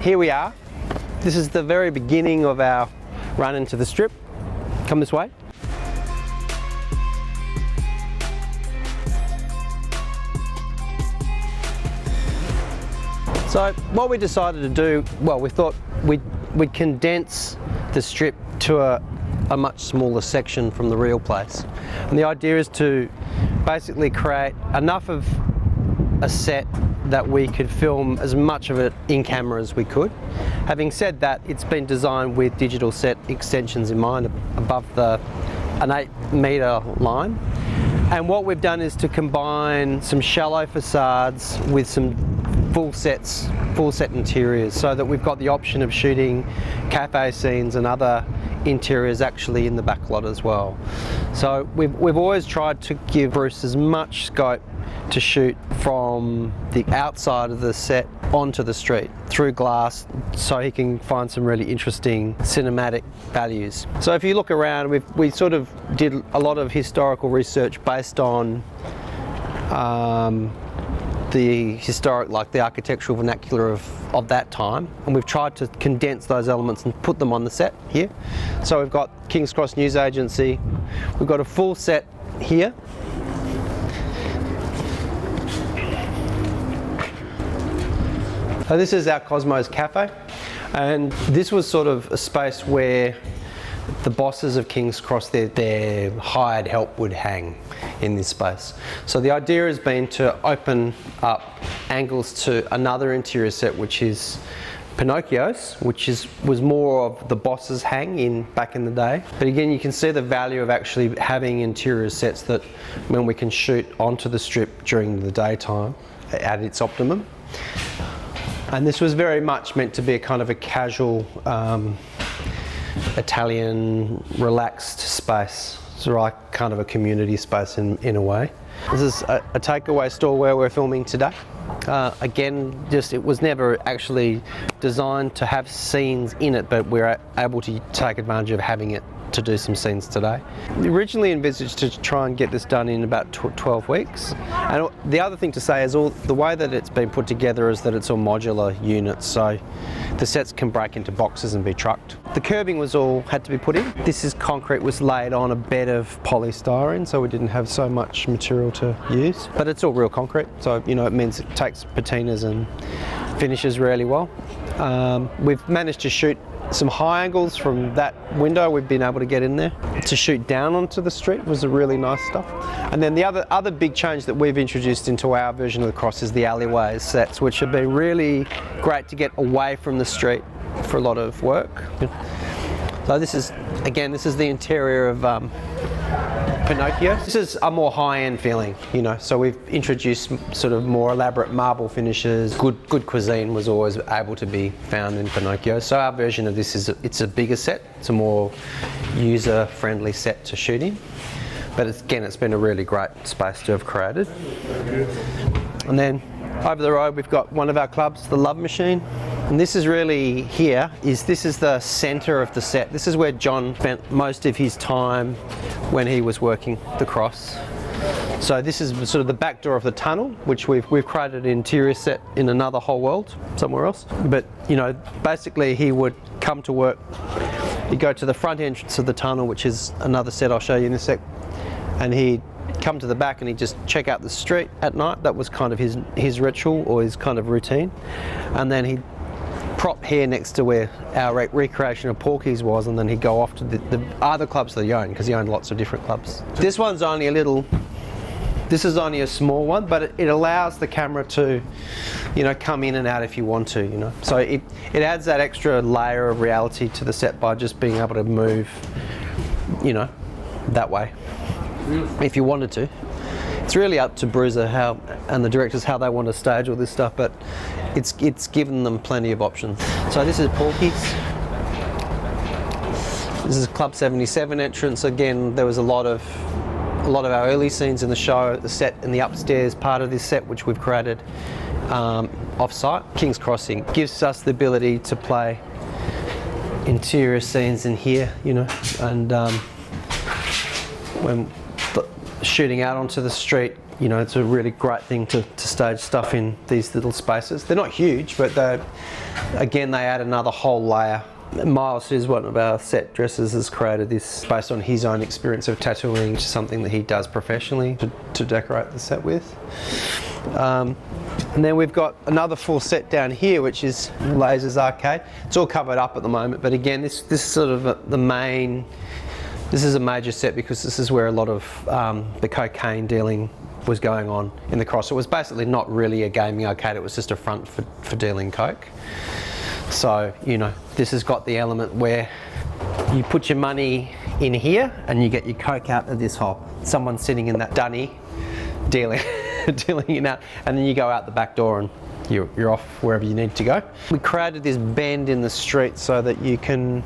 Here we are. This is the very beginning of our run into the strip. Come this way. So what we decided to do, well, we thought we'd condense the strip to a much smaller section from the real place. And the idea is to basically create enough of a set that we could film as much of it in camera as we could. Having said that, it's been designed with digital set extensions in mind above an 8-metre line. And what we've done is to combine some shallow facades with some full set interiors, so that we've got the option of shooting cafe scenes and other interiors actually in the back lot as well. So we've always tried to give Bruce as much scope to shoot from the outside of the set onto the street through glass, so he can find some really interesting cinematic values. So if you look around, we sort of did a lot of historical research based on the historic, like the architectural vernacular of that time, and we've tried to condense those elements and put them on the set here. So we've got King's Cross News Agency, we've got a full set here. So this is our Cosmos Cafe, and this was sort of a space where the bosses of King's Cross, their hired help would hang in this space. So the idea has been to open up angles to another interior set, which is Pinocchio's, which was more of the bosses hang back in the day. But again, you can see the value of actually having interior sets that when we can shoot onto the strip during the daytime at its optimum. And this was very much meant to be a kind of a casual Italian relaxed space. It's like kind of a community space in a way. This is a takeaway store where we're filming today. Again, it was never actually designed to have scenes in it, but we're able to take advantage of having it to do some scenes today. We originally envisaged to try and get this done in about 12 weeks. And the other thing to say is the way that it's been put together is that it's all modular units, so the sets can break into boxes and be trucked. The curbing had to be put in. This is concrete was laid on a bed of polystyrene, so we didn't have so much material to use. But it's all real concrete, so it means it takes patinas and finishes really well. We've managed to shoot some high angles from that window. We've been able to get in there. To shoot down onto the street was a really nice stuff. And then the other big change that we've introduced into our version of the Cross is the alleyways sets, which have been really great to get away from the street for a lot of work. So this is the interior of Pinocchio. This is a more high-end feeling, so we've introduced sort of more elaborate marble finishes. Good cuisine was always able to be found in Pinocchio. So our version of this it's a bigger set. It's a more user-friendly set to shoot in. But it's been a really great space to have created. And then over the road we've got one of our clubs, the Love Machine. And this is really this is the centre of the set. This is where John spent most of his time when he was working the Cross. So this is sort of the back door of the tunnel, which we've created an interior set in another whole world somewhere else. But basically he would come to work, he'd go to the front entrance of the tunnel, which is another set I'll show you in a sec, and he'd come to the back and he'd just check out the street at night. That was kind of his ritual or his kind of routine. And then he'd prop here next to where our recreation of Porky's was, and then he'd go off to the other clubs that he owned, because he owned lots of different clubs. This one's only this is only a small one, but it allows the camera to, come in and out if you want to, So it adds that extra layer of reality to the set by just being able to move, that way, if you wanted to. It's really up to Bruiser and the directors how they want to stage all this stuff, but it's given them plenty of options. So this is Porky's. This is Club 77 entrance. Again, there was a lot of our early scenes in the show, the set in the upstairs part of this set, which we've created off-site. King's Crossing gives us the ability to play interior scenes in here, and when shooting out onto the street, you know, it's a really great thing to stage stuff in these little spaces. They're not huge, but again, they add another whole layer. Miles, who's one of our set dressers, has created this based on his own experience of tattooing, which is something that he does professionally to decorate the set with. And then we've got another full set down here, which is Lasers Arcade. It's all covered up at the moment, but again, this is sort of the main. This is a major set because this is where a lot of the cocaine dealing was going on in the Cross. It was basically not really a gaming arcade, it was just a front for dealing coke. So, you know, this has got the element where you put your money in here and you get your coke out of this hole. Someone's sitting in that dunny dealing it out, and then you go out the back door and you're off wherever you need to go. We created this bend in the street so that you can,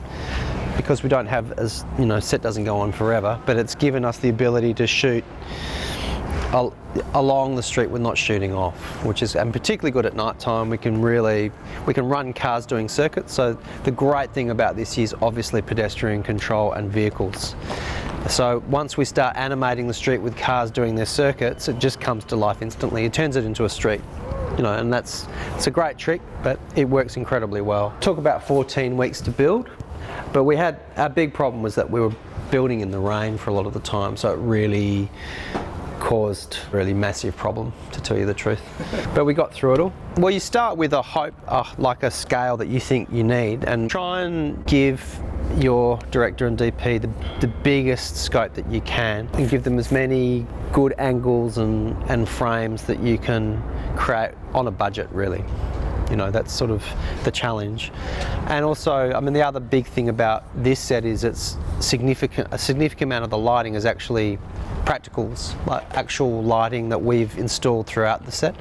because we don't have, as you know, set doesn't go on forever, but it's given us the ability to shoot along the street with not shooting off, which is, and particularly good at night time. We can run cars doing circuits. So the great thing about this is obviously pedestrian control and vehicles. So once we start animating the street with cars doing their circuits, it just comes to life instantly. It turns it into a street, you know, and it's a great trick, but it works incredibly well. It took about 14 weeks to build, but our big problem was that we were building in the rain for a lot of the time, so it really caused a really massive problem, to tell you the truth. But we got through it all. Well, you start with a hope, like a scale that you think you need, and try and give your director and DP the biggest scope that you can, and give them as many good angles and frames that you can create on a budget, really. You know, that's sort of the challenge. And also, I mean, the other big thing about this set is a significant amount of the lighting is actually practicals, like actual lighting that we've installed throughout the set.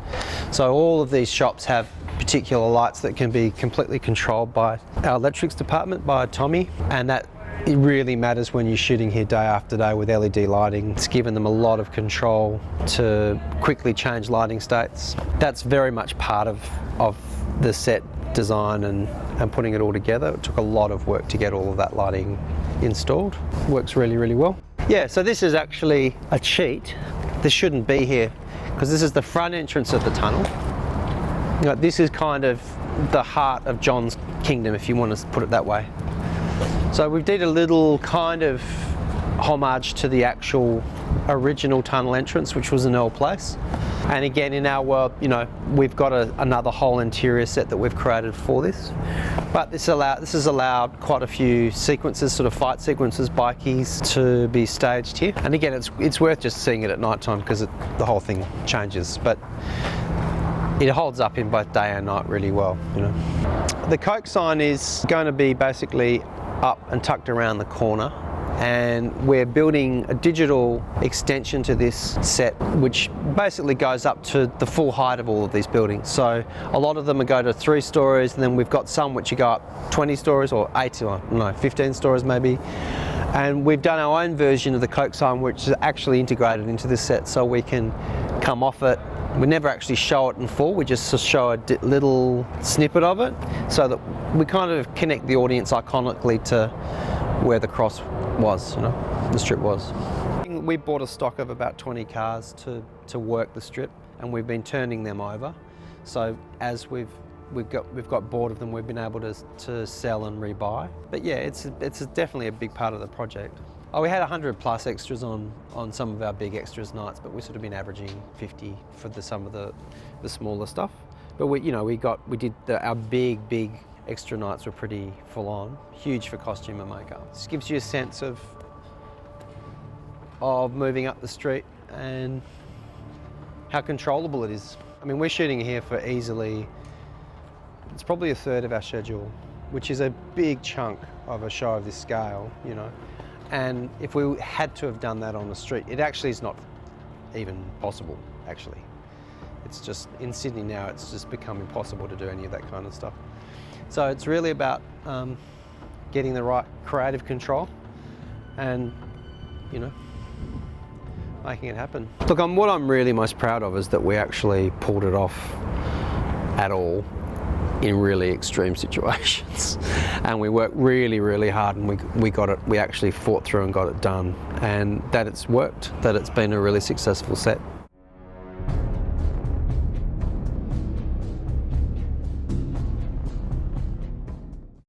So all of these shops have particular lights that can be completely controlled by our electrics department, by Tommy, and that it really matters when you're shooting here day after day with LED lighting. It's given them a lot of control to quickly change lighting states. That's very much part of the set design and putting it all together. It took a lot of work to get all of that lighting installed. Works really, really well. Yeah, so this is actually a cheat. This shouldn't be here because this is the front entrance of the tunnel. You know, this is kind of the heart of John's kingdom, if you want to put it that way. So we did a little kind of homage to the actual original tunnel entrance, which was an Earl Place. And again, in our world, you know, we've got another whole interior set that we've created for this. But this has allowed quite a few sequences, sort of fight sequences, bikies, to be staged here. And again, it's worth just seeing it at night time because the whole thing changes. But it holds up in both day and night really well, you know. The Coke sign is going to be basically up and tucked around the corner, and we're building a digital extension to this set which basically goes up to the full height of all of these buildings. So a lot of them go to 3 stories, and then we've got some which go up 20 stories or 15 stories maybe. And we've done our own version of the Coke sign which is actually integrated into this set, so we can come off it. We never actually show it in full, we just show a little snippet of it so that we kind of connect the audience iconically to where the cross was, you know, the strip was. We bought a stock of about 20 cars to work the strip, and we've been turning them over. So as we've got bored of them, we've been able to sell and rebuy. But yeah, it's definitely a big part of the project. Oh, we had 100 plus extras on some of our big extras nights, but we've sort of been averaging 50 for some of the smaller stuff. But our big extra nights were pretty full on, huge for costume and makeup. This gives you a sense of moving up the street and how controllable it is. I mean, we're shooting here for easily, it's probably a third of our schedule, which is a big chunk of a show of this scale, you know. And if we had to have done that on the street, it actually is not even possible, actually. It's just, in Sydney now, it's just become impossible to do any of that kind of stuff. So it's really about getting the right creative control and, you know, making it happen. Look, what I'm really most proud of is that we actually pulled it off at all. in really extreme situations. And we worked really, really hard, and we got it. We actually fought through and got it done, and that it's worked. That it's been a really successful set.